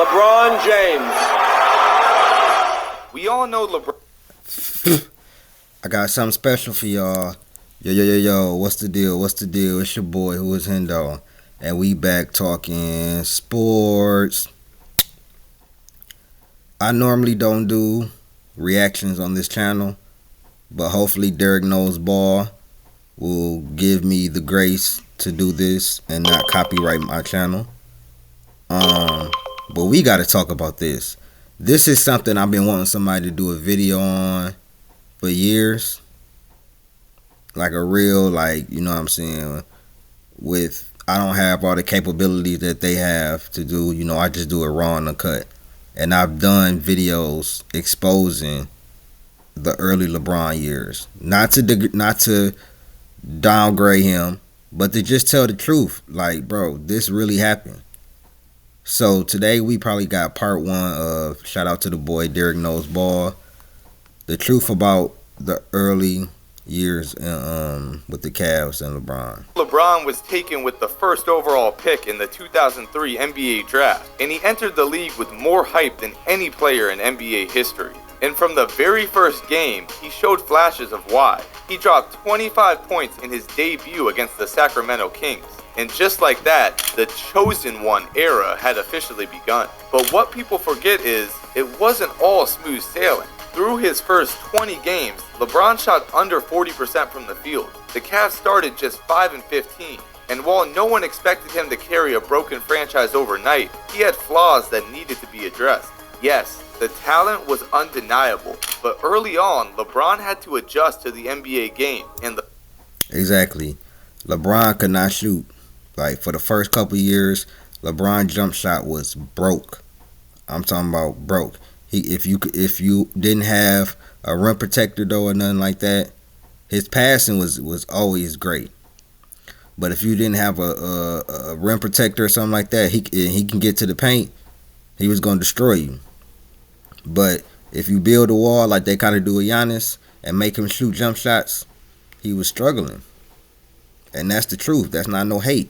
LeBron James. We all know LeBron. I got something special for y'all. Yo, what's the deal? What's the deal? It's your boy, who is Hendo. And we back talking sports. I normally don't do reactions on this channel, but hopefully Derek Knows Ball will give me the grace to do this and not copyright my channel. But we got to talk about this. This is something I've been wanting somebody to do a video on for years. Like a real, like, you know what I'm saying, I don't have all the capabilities that they have to do, you know, I just do it raw and uncut. And I've done videos exposing the early LeBron years. Not to downgrade him, but to just tell the truth. Like, bro, this really happened. So today we probably got part one of, shout out to the boy Derek Knows Ball, the truth about the early years with the Cavs and LeBron. LeBron was taken with the first overall pick in the 2003 NBA draft, and he entered the league with more hype than any player in NBA history. And from the very first game, he showed flashes of why. He dropped 25 points in his debut against the Sacramento Kings. And just like that, the Chosen One era had officially begun. But what people forget is, it wasn't all smooth sailing. Through his first 20 games, LeBron shot under 40% from the field. The Cavs started just 5-15, and while no one expected him to carry a broken franchise overnight, he had flaws that needed to be addressed. Yes, the talent was undeniable, but early on, LeBron had to adjust to the NBA game, and Exactly. LeBron could not shoot. Like, for the first couple years, LeBron's jump shot was broke. I'm talking about broke. If you didn't have a rim protector though or nothing like that, his passing was always great. But if you didn't have a rim protector or something like that, he can get to the paint, he was gonna destroy you. But if you build a wall like they kind of do with Giannis and make him shoot jump shots, he was struggling. And that's the truth. That's not no hate.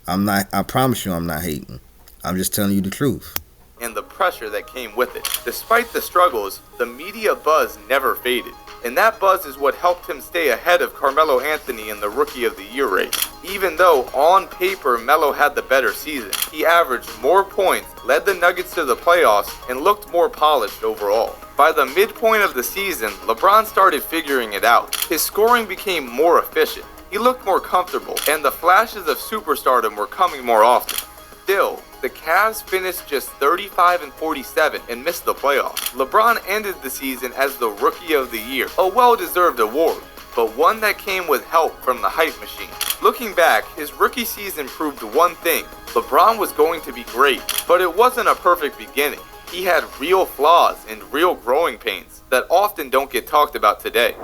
I promise you I'm not hating. I'm just telling you the truth. And the pressure that came with it. Despite the struggles, the media buzz never faded. And that buzz is what helped him stay ahead of Carmelo Anthony in the Rookie of the Year race. Even though, on paper, Melo had the better season, he averaged more points, led the Nuggets to the playoffs, and looked more polished overall. By the midpoint of the season, LeBron started figuring it out. His scoring became more efficient. He looked more comfortable, and the flashes of superstardom were coming more often. Still, the Cavs finished just 35-47 and missed the playoffs. LeBron ended the season as the Rookie of the Year, a well-deserved award, but one that came with help from the hype machine. Looking back, his rookie season proved one thing: LeBron was going to be great, but it wasn't a perfect beginning. He had real flaws and real growing pains that often don't get talked about today.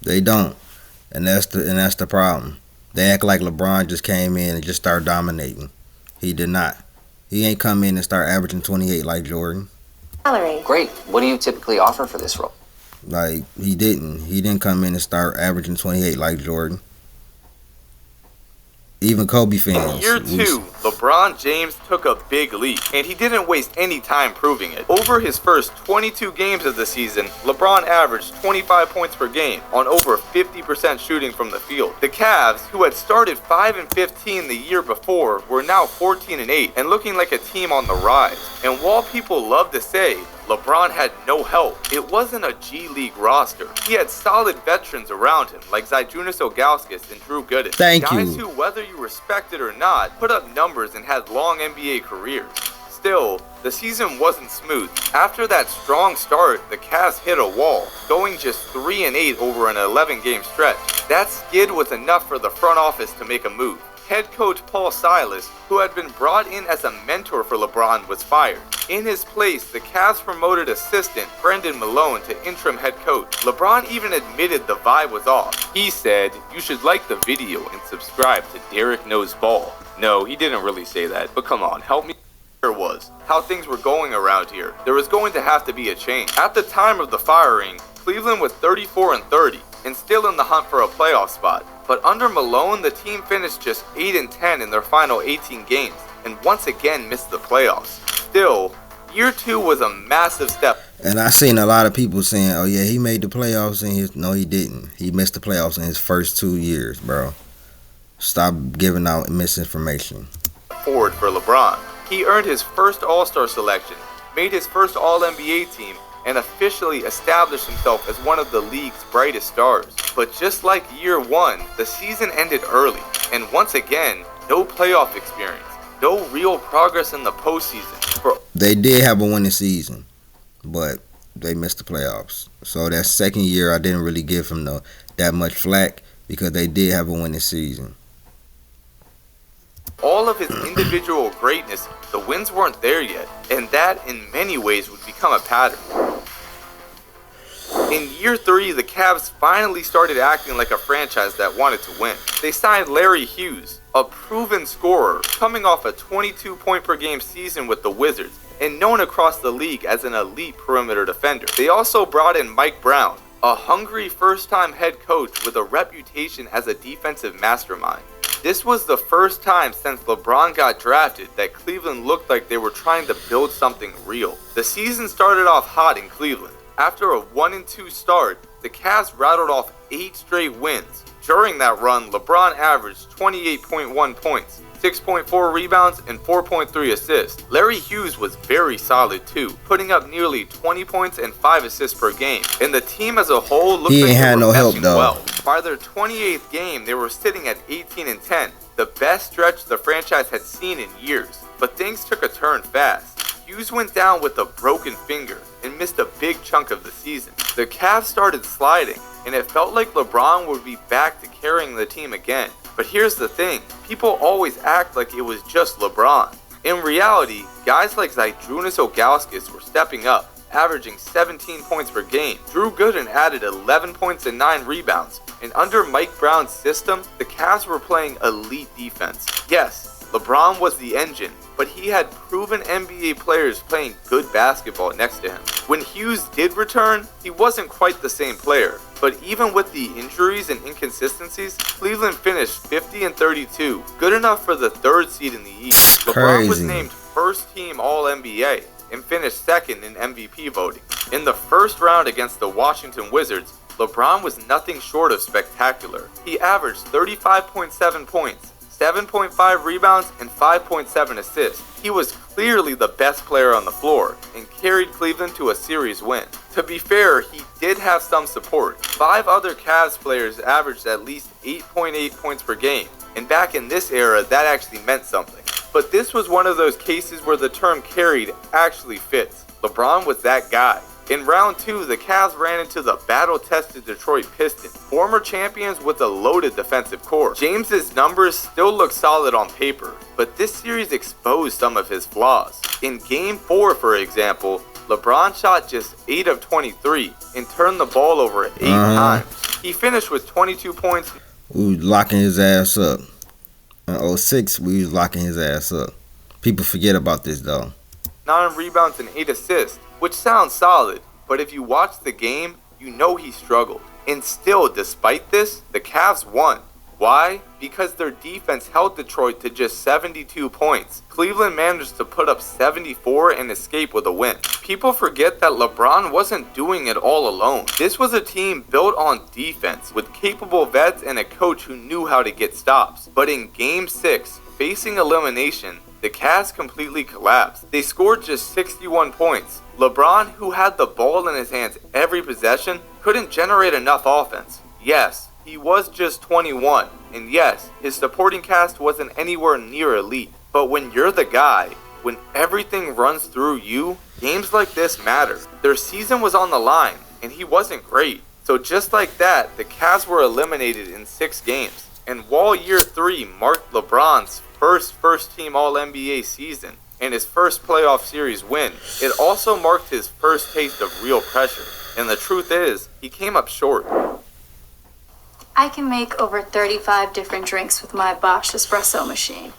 They don't, and that's the problem. They act like LeBron just came in and just started dominating. He did not. He ain't come in and start averaging 28 like Jordan. Salary. Great. What do you typically offer for this role? Like, he didn't. He didn't come in and start averaging 28 like Jordan. Even Kobe fans. In year two, LeBron James took a big leap, and he didn't waste any time proving it. Over his first 22 games of the season, LeBron averaged 25 points per game on over 50% shooting from the field. The Cavs, who had started 5-15 the year before, were now 14-8 and looking like a team on the rise. And while people love to say LeBron had no help, it wasn't a G League roster. He had solid veterans around him, like Zydrunas Ilgauskas and Drew Gooden. Thank you. Guys who, whether you respect it or not, put up numbers and had long NBA careers. Still, the season wasn't smooth. After that strong start, the Cavs hit a wall, going just 3-8 over an 11-game stretch. That skid was enough for the front office to make a move. Head coach Paul Silas, who had been brought in as a mentor for LeBron, was fired. In his place, the Cavs promoted assistant Brendan Malone to interim head coach. LeBron even admitted the vibe was off. He said, "You should like the video and subscribe to Derek Knows Ball." No, he didn't really say that, but come on, help me. Was how things were going around here. There was going to have to be a change. At the time of the firing, Cleveland was 34-30 and still in the hunt for a playoff spot. But under Malone, the team finished just 8-10 in their final 18 games. and once again missed the playoffs. Still, year 2 was a massive step. And I seen a lot of people saying, "Oh yeah, he made the playoffs in his." No, he didn't. He missed the playoffs in his first 2 years, bro. Stop giving out misinformation. Forward for LeBron. He earned his first All-Star selection, made his first All-NBA team, and officially established himself as one of the league's brightest stars. But just like year 1, the season ended early, and once again, no playoff experience, no real progress in the postseason. They did have a winning season, but they missed the playoffs. So that second year, I didn't really give him that much flack because they did have a winning season. All of his individual greatness, the wins weren't there yet, and that in many ways would become a pattern. In year 3, the Cavs finally started acting like a franchise that wanted to win. They signed Larry Hughes, a proven scorer, coming off a 22-point per game season with the Wizards, and known across the league as an elite perimeter defender. They also brought in Mike Brown, a hungry first-time head coach with a reputation as a defensive mastermind. This was the first time since LeBron got drafted that Cleveland looked like they were trying to build something real. The season started off hot in Cleveland. After a 1-2 start, the Cavs rattled off 8 straight wins. During that run, LeBron averaged 28.1 points, 6.4 rebounds, and 4.3 assists. Larry Hughes was very solid too, putting up nearly 20 points and 5 assists per game. And the team as a whole looked like they were meshing well. By their 28th game, they were sitting at 18-10, the best stretch the franchise had seen in years. But things took a turn fast. Hughes went down with a broken finger and missed a big chunk of the season. The Cavs started sliding, and it felt like LeBron would be back to carrying the team again. But here's the thing, people always act like it was just LeBron. In reality, guys like Zydrunas Ilgauskas were stepping up, averaging 17 points per game. Drew Gooden added 11 points and 9 rebounds. And under Mike Brown's system, the Cavs were playing elite defense. Yes, LeBron was the engine, but he had proven NBA players playing good basketball next to him. When Hughes did return, he wasn't quite the same player. But even with the injuries and inconsistencies, Cleveland finished 50-32, good enough for the 3rd seed in the East. LeBron was named first team All-NBA and finished 2nd in MVP voting. In the first round against the Washington Wizards, LeBron was nothing short of spectacular. He averaged 35.7 points, 7.5 rebounds, and 5.7 assists. He was clearly the best player on the floor and carried Cleveland to a series win. To be fair, he did have some support. 5 other Cavs players averaged at least 8.8 points per game, and back in this era, that actually meant something. But this was one of those cases where the term carried actually fits. LeBron was that guy. In round 2, the Cavs ran into the battle-tested Detroit Pistons, former champions with a loaded defensive core. James's numbers still look solid on paper, but this series exposed some of his flaws. In Game 4, for example, LeBron shot just 8 of 23 and turned the ball over 8 times. He finished with 22 points. We was locking his ass up. In 06, we was locking his ass up. People forget about this though. 9 rebounds and 8 assists, which sounds solid, but if you watch the game, you know he struggled. And still, despite this, the Cavs won. Why? Because their defense held Detroit to just 72 points. Cleveland managed to put up 74 and escape with a win. People forget that LeBron wasn't doing it all alone. This was a team built on defense, with capable vets and a coach who knew how to get stops. But in Game 6, facing elimination, the Cavs completely collapsed. They scored just 61 points. LeBron, who had the ball in his hands every possession, couldn't generate enough offense. Yes, he was just 21, and yes, his supporting cast wasn't anywhere near elite. But when you're the guy, when everything runs through you, games like this matter. Their season was on the line, and he wasn't great. So just like that, the Cavs were eliminated in 6 games. And while year 3 marked LeBron's first team All-NBA season and his first playoff series win, it also marked his first taste of real pressure. And the truth is, he came up short. I can make over 35 different drinks with my Bosch espresso machine.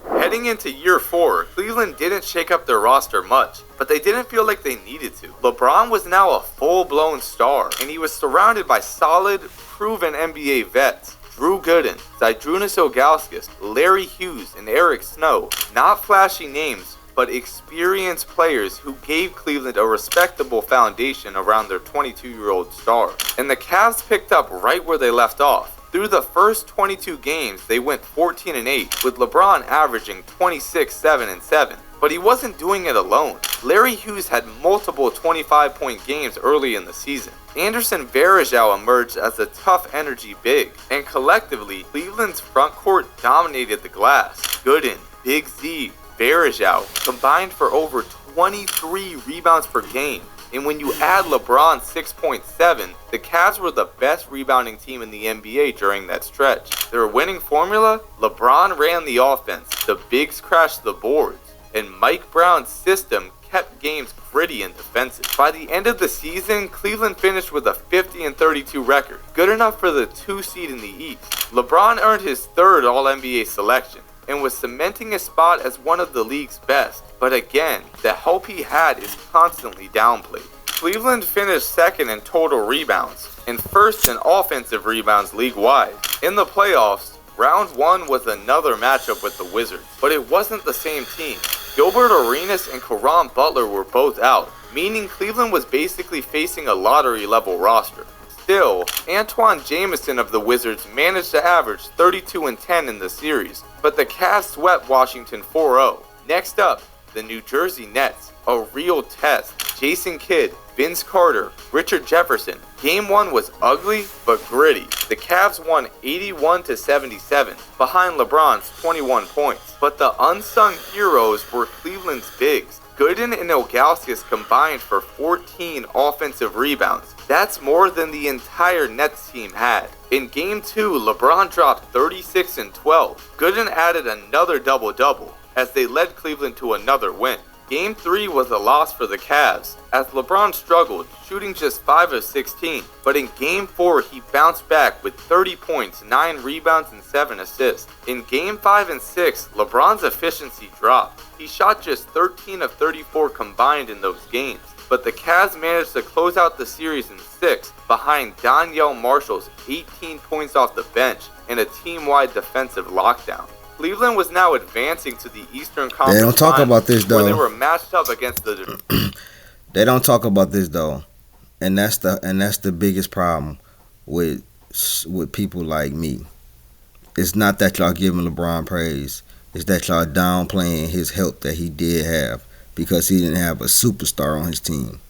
Heading into year 4, Cleveland didn't shake up their roster much, but they didn't feel like they needed to. LeBron was now a full-blown star, and he was surrounded by solid, proven NBA vets. Drew Gooden, Zydrunas Ilgauskas, Larry Hughes, and Eric Snow. Not flashy names, but experienced players who gave Cleveland a respectable foundation around their 22-year-old star. And the Cavs picked up right where they left off. Through the first 22 games, they went 14-8, with LeBron averaging 26, 7, and 7. But he wasn't doing it alone. Larry Hughes had multiple 25-point games early in the season. Anderson Varejao emerged as a tough energy big, and collectively, Cleveland's front court dominated the glass. Gooden, Big Z, Varejao combined for over 23 rebounds per game. And when you add LeBron's 6.7, the Cavs were the best rebounding team in the NBA during that stretch. Their winning formula? LeBron ran the offense, the bigs crashed the boards, and Mike Brown's system kept games gritty and defensive. By the end of the season, Cleveland finished with a 50-32 record, good enough for the 2 seed in the East. LeBron earned his 3rd All-NBA selection and was cementing his spot as one of the league's best. But again, the help he had is constantly downplayed. Cleveland finished 2nd in total rebounds and 1st in offensive rebounds league-wide. In the playoffs, Round 1 was another matchup with the Wizards, but it wasn't the same team. Gilbert Arenas and Caron Butler were both out, meaning Cleveland was basically facing a lottery-level roster. Still, Antoine Jamison of the Wizards managed to average 32 and 10 in the series, but the Cavs swept Washington 4-0. Next up, the New Jersey Nets, a real test. Jason Kidd, Vince Carter, Richard Jefferson. Game 1 was ugly but gritty. The Cavs won 81-77 behind LeBron's 21 points. But the unsung heroes were Cleveland's bigs. Gooden and Ilgauskas combined for 14 offensive rebounds. That's more than the entire Nets team had. In Game 2, LeBron dropped 36 and 12. Gooden added another double-double as they led Cleveland to another win. Game 3 was a loss for the Cavs, as LeBron struggled, shooting just 5 of 16. But in Game 4, he bounced back with 30 points, 9 rebounds, and 7 assists. In Game 5 and 6, LeBron's efficiency dropped. He shot just 13 of 34 combined in those games. But the Cavs managed to close out the series in 6 behind Donyell Marshall's 18 points off the bench and a team-wide defensive lockdown. Cleveland was now advancing to the Eastern Conference. They don't talk about this though. Where they were matched up against the. They don't talk about this though, and that's the biggest problem with people like me. It's not that y'all giving LeBron praise. It's that y'all downplaying his help that he did have because he didn't have a superstar on his team.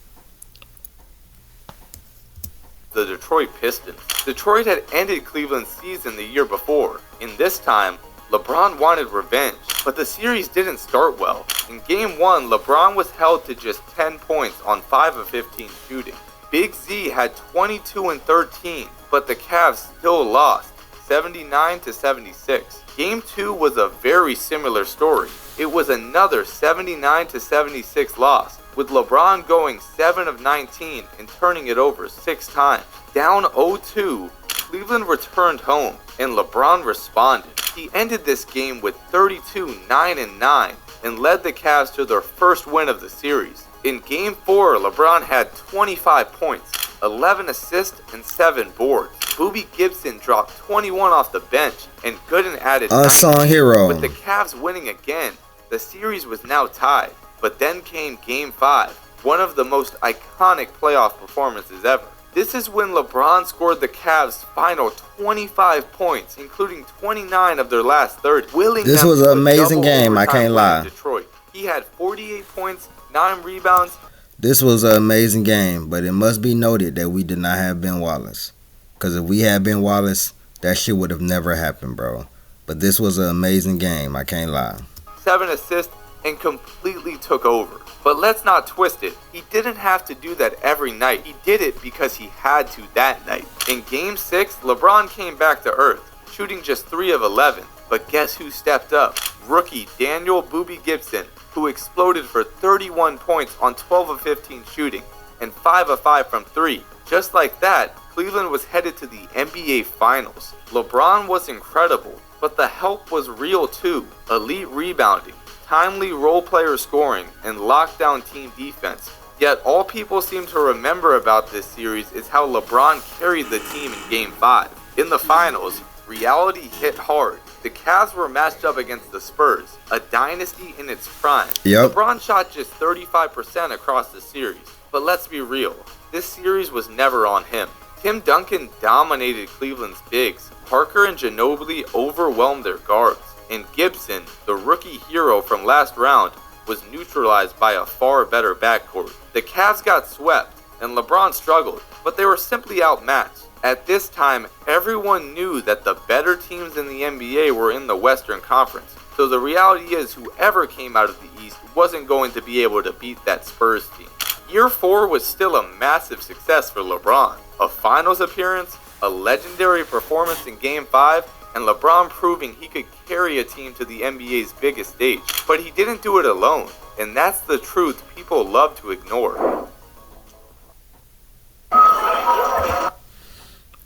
The Detroit Pistons. Detroit had ended Cleveland's season the year before, and this time, LeBron wanted revenge, but the series didn't start well. In Game 1, LeBron was held to just 10 points on 5 of 15 shooting. Big Z had 22 and 13, but the Cavs still lost, 79-76. Game 2 was a very similar story. It was another 79-76 loss, with LeBron going 7 of 19 and turning it over 6 times. Down 0-2, Cleveland returned home, and LeBron responded. He ended this game with 32, 9, and 9, and led the Cavs to their first win of the series. In Game 4, LeBron had 25 points, 11 assists, and 7 boards. Boobie Gibson dropped 21 off the bench, and Gooden added Unsung 19. hero. With the Cavs winning again, the series was now tied. But then came Game 5, one of the most iconic playoff performances ever. This is when LeBron scored the Cavs' final 25 points, including 29 of their last 30. This was an amazing game, I can't lie. Detroit. He had 48 points, 9 rebounds. This was an amazing game, but it must be noted that we did not have Ben Wallace. Because if we had Ben Wallace, that shit would have never happened, bro. But this was an amazing game, I can't lie. 7 assists and completely took over. But let's not twist it. He didn't have to do that every night. He did it because he had to that night. In Game 6, LeBron came back to earth, shooting just 3 of 11. But guess who stepped up? Rookie Daniel Boobie Gibson, who exploded for 31 points on 12 of 15 shooting and 5 of 5 from 3. Just like that, Cleveland was headed to the NBA Finals. LeBron was incredible, but the help was real too. Elite rebounding, timely role player scoring, and lockdown team defense. Yet all people seem to remember about this series is how LeBron carried the team in Game 5. In the finals, reality hit hard. The Cavs were matched up against the Spurs, a dynasty in its prime. Yep. LeBron shot just 35% across the series. But let's be real, this series was never on him. Tim Duncan dominated Cleveland's bigs. Parker and Ginobili overwhelmed their guards. And Gibson, the rookie hero from last round, was neutralized by a far better backcourt. The Cavs got swept, and LeBron struggled, but they were simply outmatched. At this time, everyone knew that the better teams in the NBA were in the Western Conference. So the reality is whoever came out of the East wasn't going to be able to beat that Spurs team. Year 4 was still a massive success for LeBron. A finals appearance, a legendary performance in Game 5, and LeBron proving he could carry a team to the NBA's biggest stage. But he didn't do it alone, and that's the truth people love to ignore.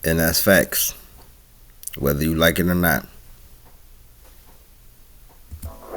And that's facts, whether you like it or not.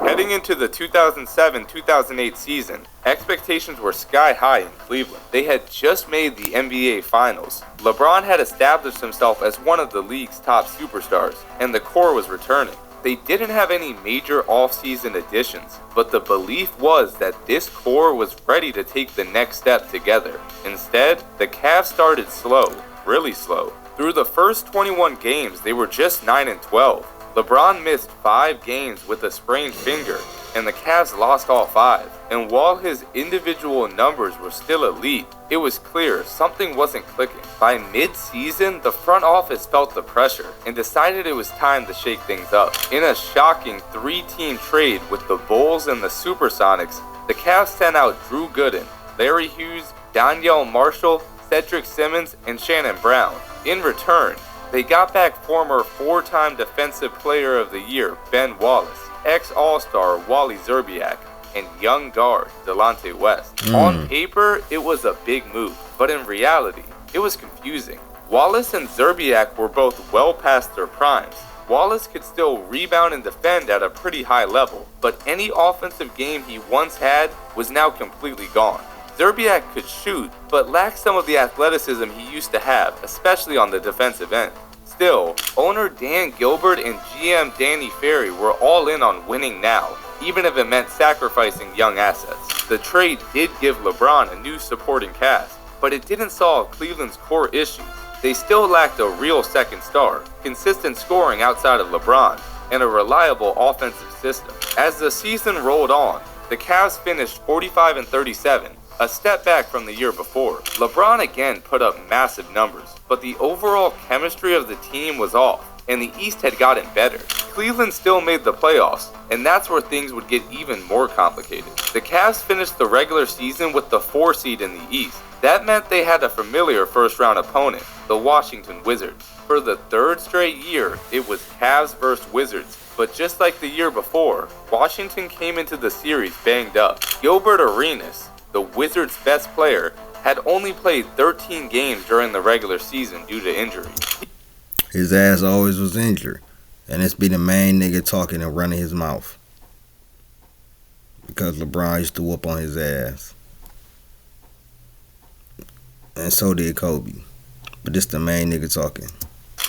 Heading into the 2007-2008 season, expectations were sky high in Cleveland. They had just made the NBA Finals. LeBron had established himself as one of the league's top superstars, and the core was returning. They didn't have any major off-season additions, but the belief was that this core was ready to take the next step together. Instead, the Cavs started slow, really slow. Through the first 21 games, they were just 9-12. LeBron missed 5 games with a sprained finger, and the Cavs lost all 5. And while his individual numbers were still elite, it was clear something wasn't clicking. By mid-season, the front office felt the pressure and decided it was time to shake things up. In a shocking 3-team trade with the Bulls and the Supersonics, the Cavs sent out Drew Gooden, Larry Hughes, Danielle Marshall, Cedric Simmons, and Shannon Brown. In return, they got back former 4-time Defensive Player of the Year Ben Wallace, ex-All-Star Wally Szczerbiak, and young guard Delonte West. On paper, it was a big move, but in reality, it was confusing. Wallace and Szczerbiak were both well past their primes. Wallace could still rebound and defend at a pretty high level, but any offensive game he once had was now completely gone. Szczerbiak could shoot, but lacked some of the athleticism he used to have, especially on the defensive end. Still, owner Dan Gilbert and GM Danny Ferry were all in on winning now, even if it meant sacrificing young assets. The trade did give LeBron a new supporting cast, but it didn't solve Cleveland's core issues. They still lacked a real second star, consistent scoring outside of LeBron, and a reliable offensive system. As the season rolled on, the Cavs finished 45-37, a step back from the year before. LeBron again put up massive numbers, but the overall chemistry of the team was off, and the East had gotten better. Cleveland still made the playoffs, and that's where things would get even more complicated. The Cavs finished the regular season with the 4 seed in the East. That meant they had a familiar first-round opponent, the Washington Wizards. For the 3rd straight year, it was Cavs versus Wizards. But just like the year before, Washington came into the series banged up. Gilbert Arenas, the Wizards' best player, had only played 13 games during the regular season due to injury. His ass always was injured, and it's be the main nigga talking and running his mouth. Because LeBron used to whoop on his ass. And so did Kobe. But this the main nigga talking.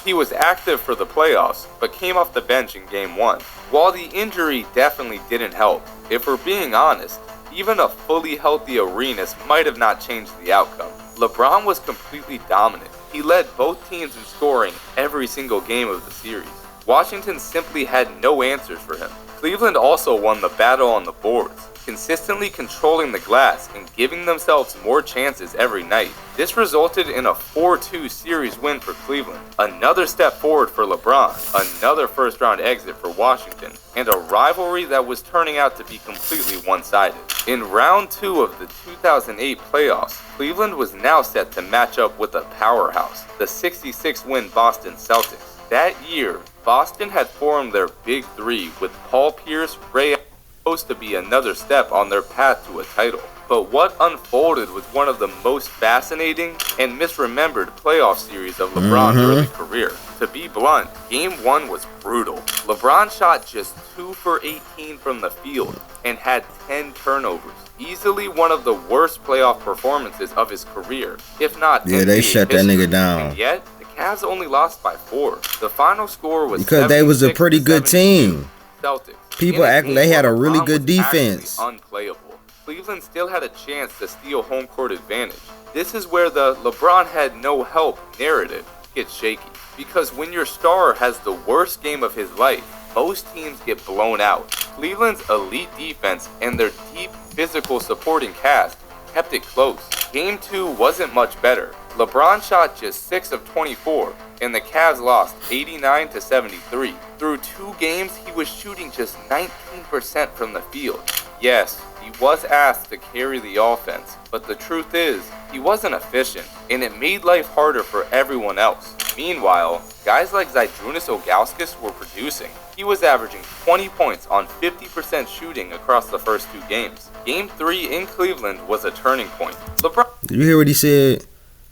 He was active for the playoffs, but came off the bench in Game 1. While the injury definitely didn't help, if we're being honest, even a fully healthy Arenas might have not changed the outcome. LeBron was completely dominant. He led both teams in scoring every single game of the series. Washington simply had no answers for him. Cleveland also won the battle on the boards, consistently controlling the glass and giving themselves more chances every night. This resulted in a 4-2 series win for Cleveland, another step forward for LeBron, another first-round exit for Washington, and a rivalry that was turning out to be completely one-sided. In round 2 of the 2008 playoffs, Cleveland was now set to match up with a powerhouse, the 66-win Boston Celtics. That year, Boston had formed their Big Three with Paul Pierce, Ray supposed to be another step on their path to a title. But what unfolded was one of the most fascinating and misremembered playoff series of LeBron's early career. To be blunt, Game 1 was brutal. LeBron shot just 2 for 18 from the field and had 10 turnovers. Easily one of the worst playoff performances of his career, if not Yeah, they shut that nigga down. And yet, the Cavs only lost by 4. The final score was because they was a pretty good 76-72 team. Celtics. People In a act game they had where a really LeBron good was actually defense. unplayable. Cleveland still had a chance to steal home court advantage. This is where the LeBron had no help narrative gets shaky. Because when your star has the worst game of his life, most teams get blown out. Cleveland's elite defense and their deep physical supporting cast kept it close. Game 2 wasn't much better. LeBron shot just 6 of 24, and the Cavs lost 89-73. Through 2 games, he was shooting just 19% from the field. Yes, he was asked to carry the offense, but the truth is, he wasn't efficient, and it made life harder for everyone else. Meanwhile, guys like Zydrunas Ilgauskas were producing. He was averaging 20 points on 50% shooting across the first 2 games. Game 3 in Cleveland was a turning point. LeBron... Did you hear what he said?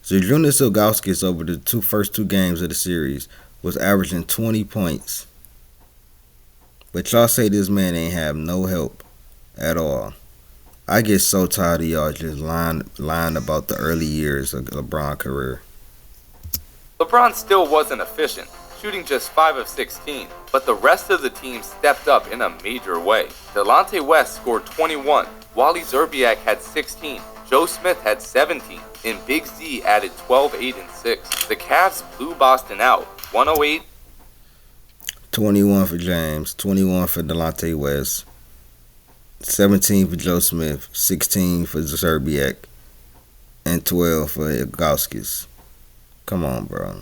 Zydrunas Ilgauskas over the first two games of the series was averaging 20 points. But y'all say this man ain't have no help at all. I get so tired of y'all just lying about the early years of LeBron's career. LeBron still wasn't efficient, shooting just 5 of 16, but the rest of the team stepped up in a major way. Delonte West scored 21, Wally Szczerbiak had 16, Joe Smith had 17, and Big Z added 12, 8, and 6. The Cavs blew Boston out, 108. 21 for James, 21 for Delonte West, 17 for Joe Smith, 16 for Szczerbiak, and 12 for Ilgauskas. Come on, bro.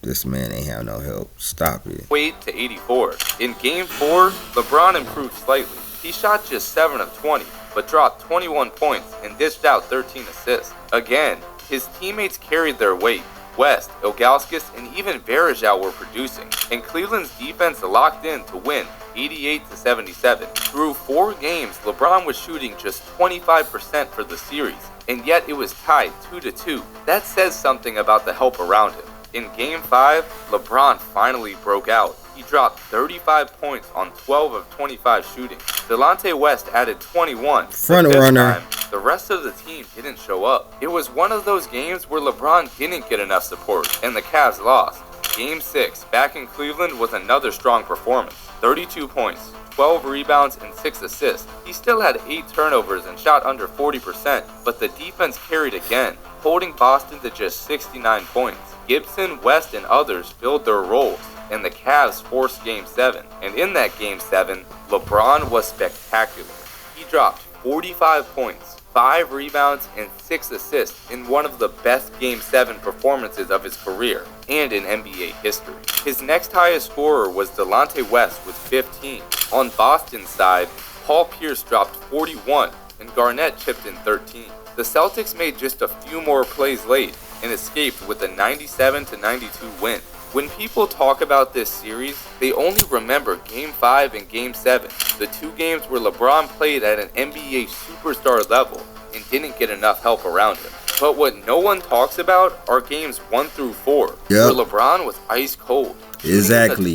This man ain't have no help. Stop it. 84. In Game 4, LeBron improved slightly. He shot just 7 of 20, but dropped 21 points and dished out 13 assists. Again, his teammates carried their weight. West, Ilgauskas, and even Varejao were producing, and Cleveland's defense locked in to win 88-77. Through 4 games, LeBron was shooting just 25% for the series, and yet it was tied 2-2. That says something about the help around him. In Game 5, LeBron finally broke out. He dropped 35 points on 12 of 25 shooting. Delonte West added 21. Front runner. The rest of the team didn't show up. It was one of those games where LeBron didn't get enough support, and the Cavs lost. Game 6, back in Cleveland, was another strong performance. 32 points, 12 rebounds, and 6 assists. He still had 8 turnovers and shot under 40%, but the defense carried again, holding Boston to just 69 points. Gibson, West, and others filled their roles, and the Cavs forced Game 7. And in that Game 7, LeBron was spectacular. He dropped 45 points, 5 rebounds, and 6 assists in one of the best Game 7 performances of his career and in NBA history. His next highest scorer was Delonte West with 15. On Boston's side, Paul Pierce dropped 41, and Garnett chipped in 13. The Celtics made just a few more plays late and escaped with a 97-92 win. When people talk about this series, they only remember Game 5 and Game 7, the 2 games where LeBron played at an NBA superstar level and didn't get enough help around him. But what no one talks about are Games 1 through 4, where LeBron was ice cold. Exactly.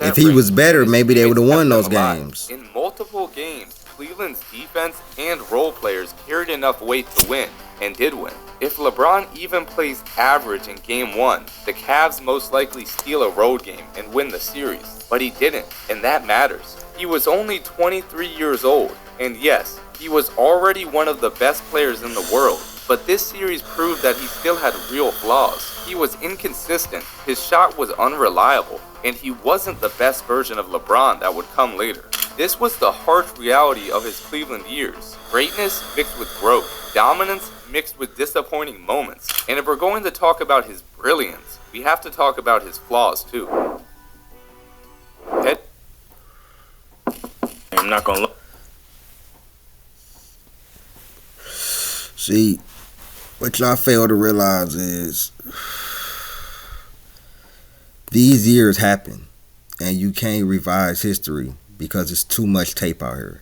If he was better, maybe they would have won those games. In multiple games, Cleveland's defense and role players carried enough weight to win, and did win. If LeBron even plays average in Game 1, the Cavs most likely steal a road game and win the series. But he didn't, and that matters. He was only 23 years old, and yes, he was already one of the best players in the world. But this series proved that he still had real flaws. He was inconsistent, his shot was unreliable, and he wasn't the best version of LeBron that would come later. This was the harsh reality of his Cleveland years. Greatness mixed with growth, dominance mixed with disappointing moments. And if we're going to talk about his brilliance, we have to talk about his flaws too. I'm not gonna look. See, what y'all fail to realize is these years happen, and you can't revise history because it's too much tape out here.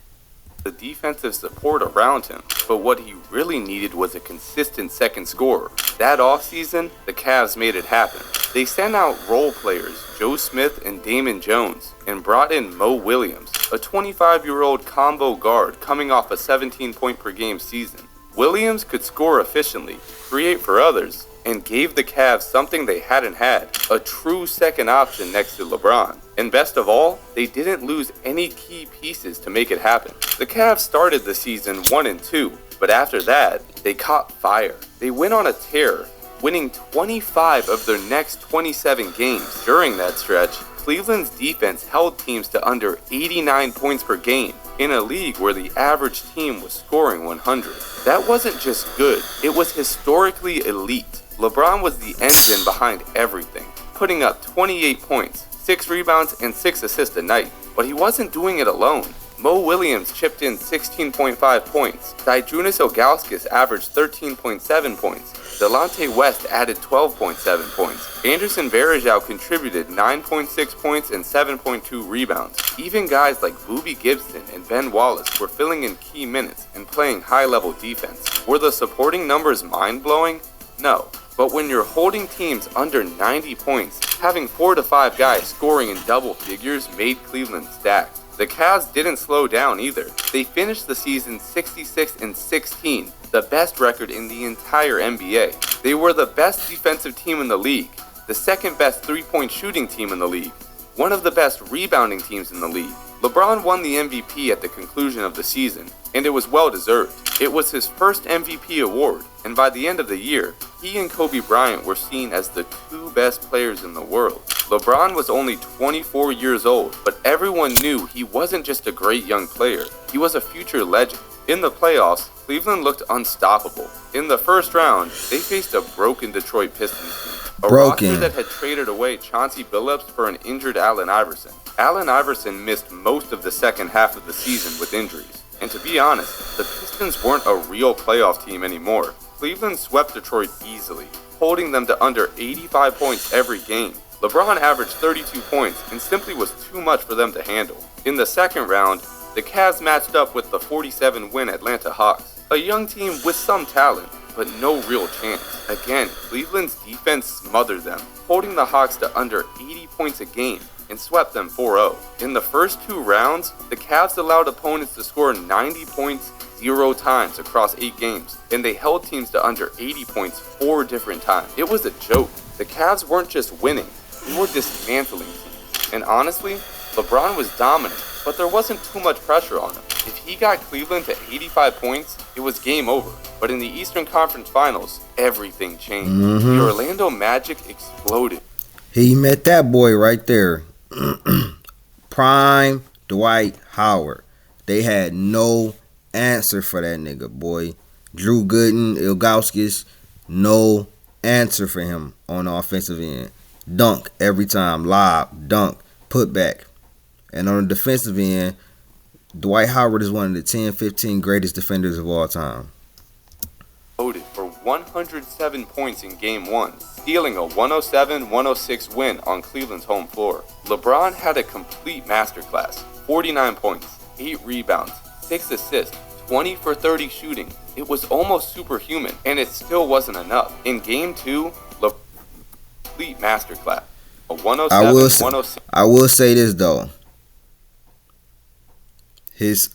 The defensive support around him, but what he really needed was a consistent second scorer. That offseason, the Cavs made it happen. They sent out role players Joe Smith and Damon Jones and brought in Mo Williams, a 25-year-old combo guard coming off a 17-point-per-game season. Williams could score efficiently, create for others, and gave the Cavs something they hadn't had, a true second option next to LeBron. And best of all, they didn't lose any key pieces to make it happen. The Cavs started the season 1-2, but after that, they caught fire. They went on a tear, winning 25 of their next 27 games. During that stretch, Cleveland's defense held teams to under 89 points per game in a league where the average team was scoring 100. That wasn't just good, it was historically elite. LeBron was the engine behind everything, putting up 28 points, 6 rebounds, and 6 assists a night. But he wasn't doing it alone. Mo Williams chipped in 16.5 points. Dijunas Ilgauskas averaged 13.7 points. Delonte West added 12.7 points. Anderson Varejao contributed 9.6 points and 7.2 rebounds. Even guys like Boobie Gibson and Ben Wallace were filling in key minutes and playing high-level defense. Were the supporting numbers mind-blowing? No. But when you're holding teams under 90 points, having 4 to 5 guys scoring in double figures made Cleveland stacked. The Cavs didn't slow down either. They finished the season 66-16, the best record in the entire NBA. They were the best defensive team in the league, the second best three-point shooting team in the league, one of the best rebounding teams in the league. LeBron won the MVP at the conclusion of the season, and it was well deserved. It was his first MVP award, and by the end of the year, he and Kobe Bryant were seen as the 2 best players in the world. LeBron was only 24 years old, but everyone knew he wasn't just a great young player, he was a future legend. In the playoffs, Cleveland looked unstoppable. In the first round, they faced a broken Detroit Pistons team. A roster that had traded away Chauncey Billups for an injured Allen Iverson. Allen Iverson missed most of the second half of the season with injuries. And to be honest, the Pistons weren't a real playoff team anymore. Cleveland swept Detroit easily, holding them to under 85 points every game. LeBron averaged 32 points and simply was too much for them to handle. In the second round, the Cavs matched up with the 47-win Atlanta Hawks, a young team with some talent, but no real chance. Again, Cleveland's defense smothered them, holding the Hawks to under 80 points a game and swept them 4-0. In the first 2 rounds, the Cavs allowed opponents to score 90 points 0 times across 8 games, and they held teams to under 80 points 4 different times. It was a joke. The Cavs weren't just winning, they were dismantling teams. And honestly, LeBron was dominant, but there wasn't too much pressure on him. If he got Cleveland to 85 points, it was game over. But in the Eastern Conference Finals, everything changed. The Orlando Magic exploded. He met that boy right there. Prime Dwight Howard. They had no answer for that nigga, boy. Drew Gooden, Ilgauskas, no answer for him on the offensive end. Dunk every time, lob, dunk, put back. And on the defensive end, Dwight Howard is one of the 10-15 greatest defenders of all time. Voted for 107 points in Game 1, stealing a 107-106 win on Cleveland's home floor. LeBron had a complete masterclass, 49 points, 8 rebounds, 6 assists, 20 for 30 shooting. It was almost superhuman, and it still wasn't enough. In Game 2, LeBron complete masterclass, a 107-106. I will say this though. His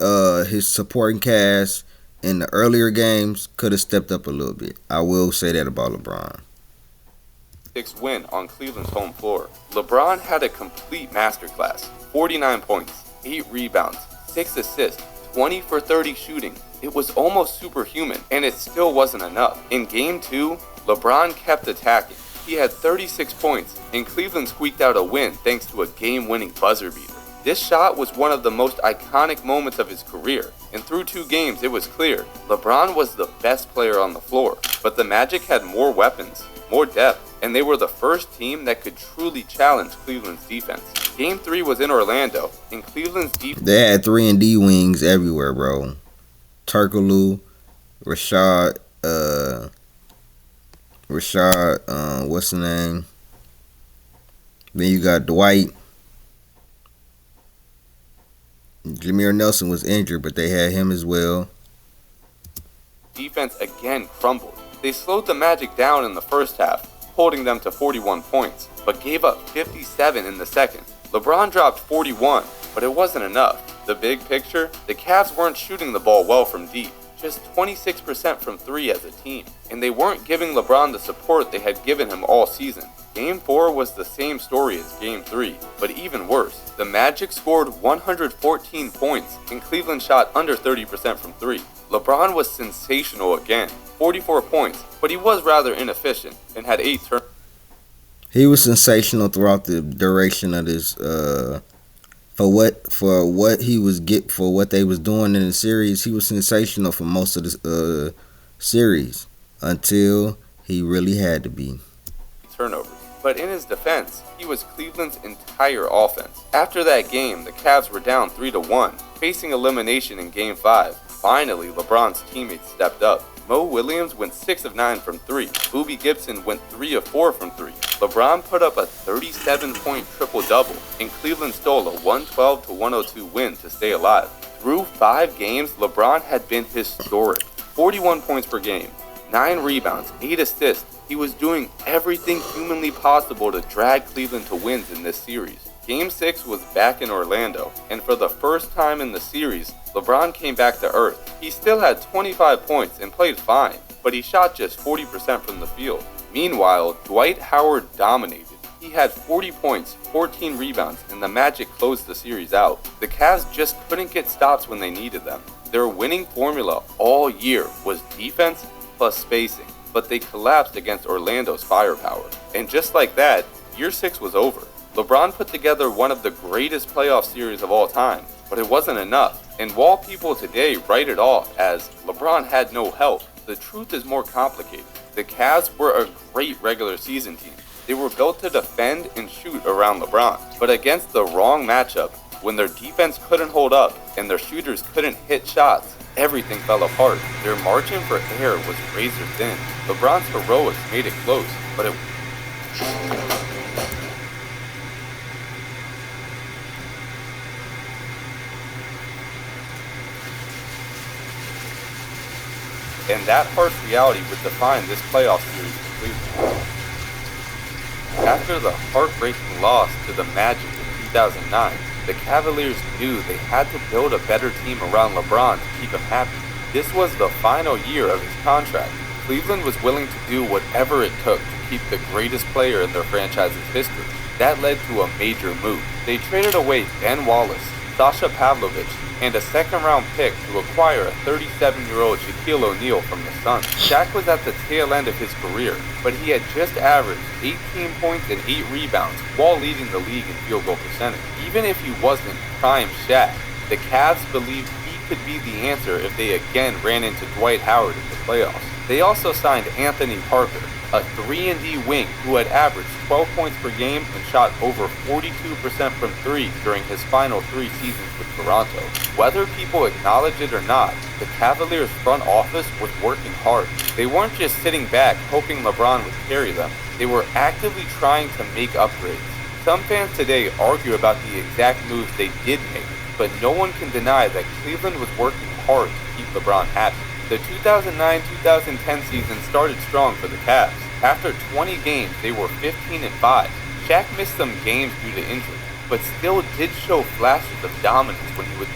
supporting cast in the earlier games could have stepped up a little bit. I will say that about LeBron. 6 win on Cleveland's home floor. LeBron had a complete masterclass, 49 points, 8 rebounds, 6 assists, 20 for 30 shooting. It was almost superhuman, and it still wasn't enough. In Game 2, LeBron kept attacking. He had 36 points, and Cleveland squeaked out a win thanks to a game-winning buzzer beater. This shot was one of the most iconic moments of his career, and through 2 games it was clear LeBron was the best player on the floor. But the Magic had more weapons, more depth, and they were the first team that could truly challenge Cleveland's defense. Game 3 was in Orlando, and Cleveland's defense... They had 3-and-D wings everywhere, bro. Turkoglu, Rashad, what's the name? Then you got Dwight. Jameer Nelson was injured, but they had him as well. Defense again crumbled. They slowed the Magic down in the first half, holding them to 41 points, but gave up 57 in the second. LeBron dropped 41, but it wasn't enough. The big picture, the Cavs weren't shooting the ball well from deep. just 26% from 3 as a team, and they weren't giving LeBron the support they had given him all season. Game 4 was the same story as Game 3, but even worse. The Magic scored 114 points, and Cleveland shot under 30% from 3. LeBron was sensational again, 44 points, but he was rather inefficient and had 8 turnovers. He was sensational throughout the duration of this. For what they was doing in the series, he was sensational for most of the series until he really had to be. Turnovers. But in his defense, he was Cleveland's entire offense. After that game, the Cavs were down 3-1, facing elimination in Game 5. Finally, LeBron's teammates stepped up. Mo Williams went 6 of 9 from 3. Boobie Gibson went 3 of 4 from 3. LeBron put up a 37-point triple-double, and Cleveland stole a 112-102 win to stay alive. Through 5 games, LeBron had been historic. 41 points per game, 9 rebounds, 8 assists. He was doing everything humanly possible to drag Cleveland to wins in this series. Game 6 was back in Orlando, and for the first time in the series, LeBron came back to earth. He still had 25 points and played fine, but he shot just 40% from the field. Meanwhile, Dwight Howard dominated. He had 40 points, 14 rebounds, and the Magic closed the series out. The Cavs just couldn't get stops when they needed them. Their winning formula all year was defense plus spacing, but they collapsed against Orlando's firepower. And just like that, Year 6 was over. LeBron put together one of the greatest playoff series of all time, but it wasn't enough. And while people today write it off as LeBron had no help, the truth is more complicated. The Cavs were a great regular season team. They were built to defend and shoot around LeBron, but against the wrong matchup, when their defense couldn't hold up and their shooters couldn't hit shots, everything fell apart. Their margin for error was razor thin. LeBron's heroics made it close, but it and that harsh reality would define this playoff series in Cleveland. After the heartbreaking loss to the Magic in 2009, the Cavaliers knew they had to build a better team around LeBron to keep him happy. This was the final year of his contract. Cleveland was willing to do whatever it took to keep the greatest player in their franchise's history. That led to a major move. They traded away Ben Wallace, Sasha Pavlovich, and a second-round pick to acquire a 37-year-old Shaquille O'Neal from the Suns. Shaq was at the tail end of his career, but he had just averaged 18 points and 8 rebounds while leading the league in field goal percentage. Even if he wasn't prime Shaq, the Cavs believed he could be the answer if they again ran into Dwight Howard in the playoffs. They also signed Anthony Parker, a 3-and-D wing who had averaged 12 points per game and shot over 42% from 3 during his final 3 seasons with Toronto. Whether people acknowledge it or not, the Cavaliers front office was working hard. They weren't just sitting back hoping LeBron would carry them. They were actively trying to make upgrades. Some fans today argue about the exact moves they did make, but no one can deny that Cleveland was working hard to keep LeBron happy. The 2009-2010 season started strong for the Cavs. After 20 games, they were 15-5. Shaq missed some games due to injury, but still did show flashes of dominance when he would.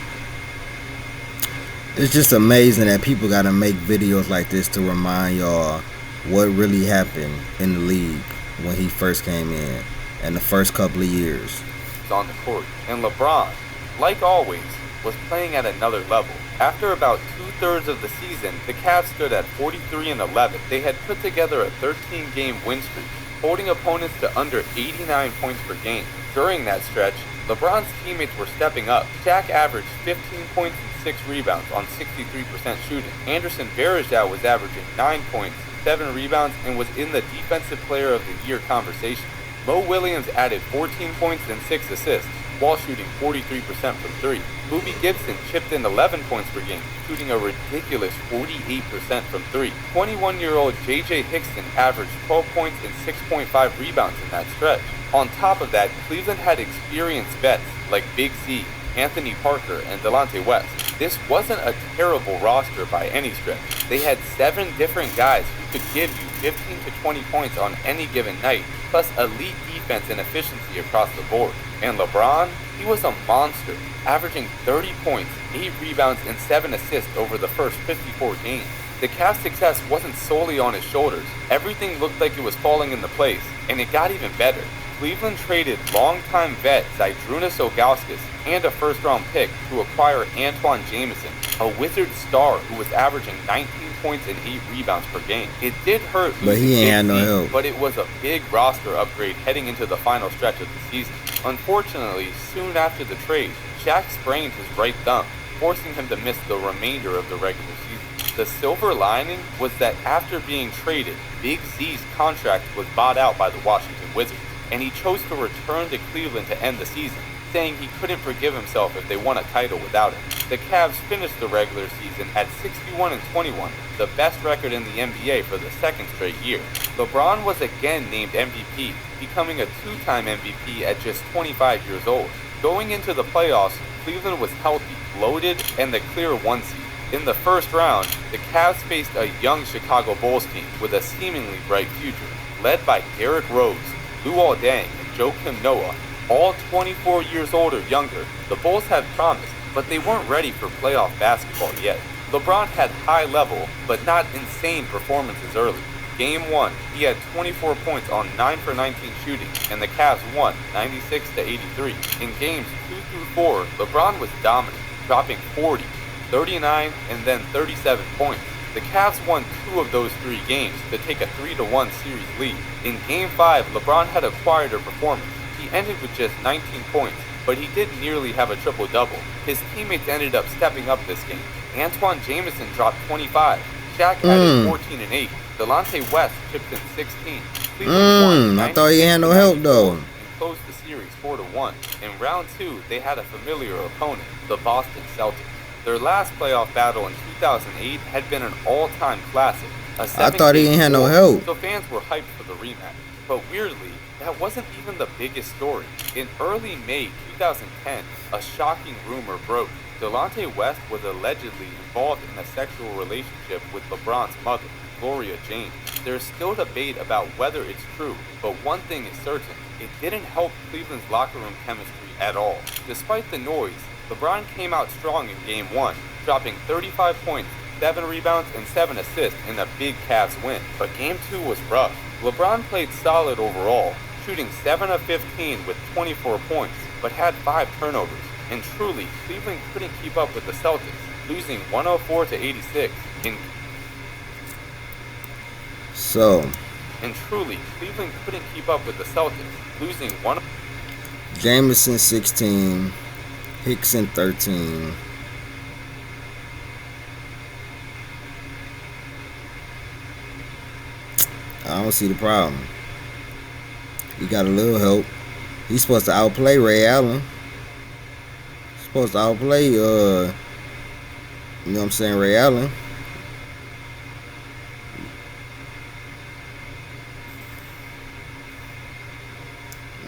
It's just amazing that people gotta make videos like this to remind y'all what really happened in the league when he first came in and the first couple of years. On the court, and LeBron, like always, was playing at another level. After about 2/3 of the season, the Cavs stood at 43-11. They had put together a 13-game win streak, holding opponents to under 89 points per game. During that stretch, LeBron's teammates were stepping up. Shaq averaged 15 points and 6 rebounds on 63% shooting. Anderson Varejao was averaging 9 points, 7 rebounds, and was in the Defensive Player of the Year conversation. Mo Williams added 14 points and 6 assists, while shooting 43% from 3. Boobie Gibson chipped in 11 points per game, shooting a ridiculous 48% from 3. 21-year-old J.J. Hickson averaged 12 points and 6.5 rebounds in that stretch. On top of that, Cleveland had experienced vets like Big C, Anthony Parker, and Delonte West. This wasn't a terrible roster by any stretch. They had 7 different guys who could give you 15 to 20 points on any given night, plus elite defense and efficiency across the board. And LeBron, he was a monster, averaging 30 points, 8 rebounds, and 7 assists over the first 54 games. The Cavs' success wasn't solely on his shoulders. Everything looked like it was falling into place, and it got even better. Cleveland traded longtime vet Zydrunas Ilgauskas and a first-round pick to acquire Antoine Jamison, a Wizard star who was averaging 19 points and 8 rebounds per game. It did hurt, But he ain't had no Big C, help. but it was a big roster upgrade heading into the final stretch of the season. Unfortunately, soon after the trade, Shaq sprained his right thumb, forcing him to miss the remainder of the regular season. The silver lining was that after being traded, Big Z's contract was bought out by the Washington Wizards, and he chose to return to Cleveland to end the season, saying he couldn't forgive himself if they won a title without him. The Cavs finished the regular season at 61-21, the best record in the NBA for the second straight year. LeBron was again named MVP, becoming a two-time MVP at just 25 years old. Going into the playoffs, Cleveland was healthy, loaded, and the clear 1 seed. In the first round, the Cavs faced a young Chicago Bulls team with a seemingly bright future, led by Derrick Rose, Luol Deng, and Joakim Noah, all 24 years old or younger. The Bulls had promise, but they weren't ready for playoff basketball yet. LeBron had high level, but not insane performances early. Game 1, he had 24 points on 9 for 19 shooting, and the Cavs won 96-83. In games 2 through 4, LeBron was dominant, dropping 40, 39, and then 37 points. The Cavs won 2 of those 3 games to take a 3-1 series lead. In Game 5, LeBron had a quieter performance. He ended with just 19 points, but he didn't nearly have a triple-double. His teammates ended up stepping up this game. Antoine Jamison dropped 25. Shaq added 14 and 8. Delonte West chipped in 16. Cleveland won I thought he had no help though. And closed the series 4-1. In round 2, they had a familiar opponent, the Boston Celtics. Their last playoff battle in 2008 had been an all-time classic. I thought he ain't had no help. So fans were hyped for the rematch. But weirdly, that wasn't even the biggest story. In early May 2010, a shocking rumor broke. Delonte West was allegedly involved in a sexual relationship with LeBron's mother, Gloria James. There's still debate about whether it's true, but one thing is certain, it didn't help Cleveland's locker room chemistry at all. Despite the noise, LeBron came out strong in Game 1, dropping 35 points, 7 rebounds, and 7 assists in a big Cavs win. But Game 2 was rough. LeBron played solid overall, shooting 7 of 15 with 24 points, but had 5 turnovers. And truly, Cleveland couldn't keep up with the Celtics, losing 104-86 in truly, Cleveland couldn't keep up with the Celtics, losing Jamison 16, Hickson 13. I don't see the problem. He got a little help. He's supposed to outplay Ray Allen. He's supposed to outplay, you know what I'm saying, Ray Allen.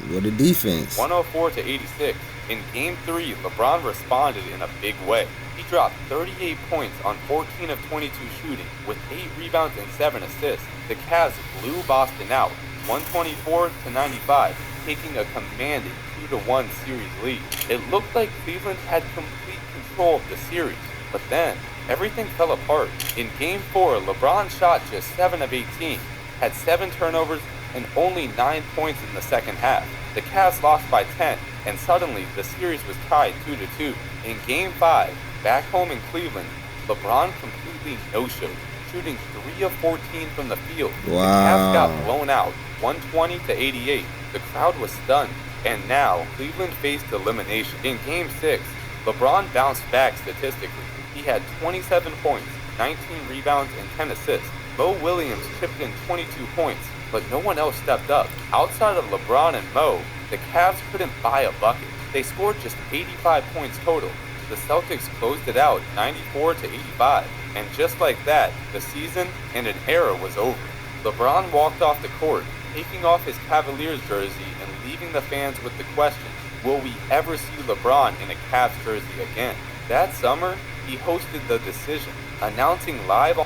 What a defense. 104-86. In Game 3, LeBron responded in a big way. He dropped 38 points on 14 of 22 shooting, with 8 rebounds and 7 assists. The Cavs blew Boston out, 124-95, taking a commanding 2-1 series lead. It looked like Cleveland had complete control of the series, but then everything fell apart. In Game 4, LeBron shot just 7 of 18, had 7 turnovers, and only 9 points in the second half. The Cavs lost by 10, and suddenly the series was tied 2-2. In Game 5, back home in Cleveland, LeBron completely no-showed, shooting 3 of 14 from the field. Wow. The Cavs got blown out, 120-88. The crowd was stunned, and now Cleveland faced elimination. In Game 6, LeBron bounced back statistically. He had 27 points, 19 rebounds, and 10 assists. Mo Williams chipped in 22 points, but no one else stepped up. Outside of LeBron and Mo, the Cavs couldn't buy a bucket. They scored just 85 points total. The Celtics closed it out 94-85. And just like that, the season and an era was over. LeBron walked off the court, taking off his Cavaliers jersey and leaving the fans with the question, will we ever see LeBron in a Cavs jersey again? That summer, he hosted The Decision, announcing live on...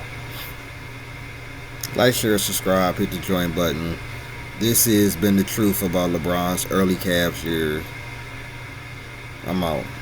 Like, share, subscribe, hit the join button. This has been the truth about LeBron's early Cavs years. I'm out.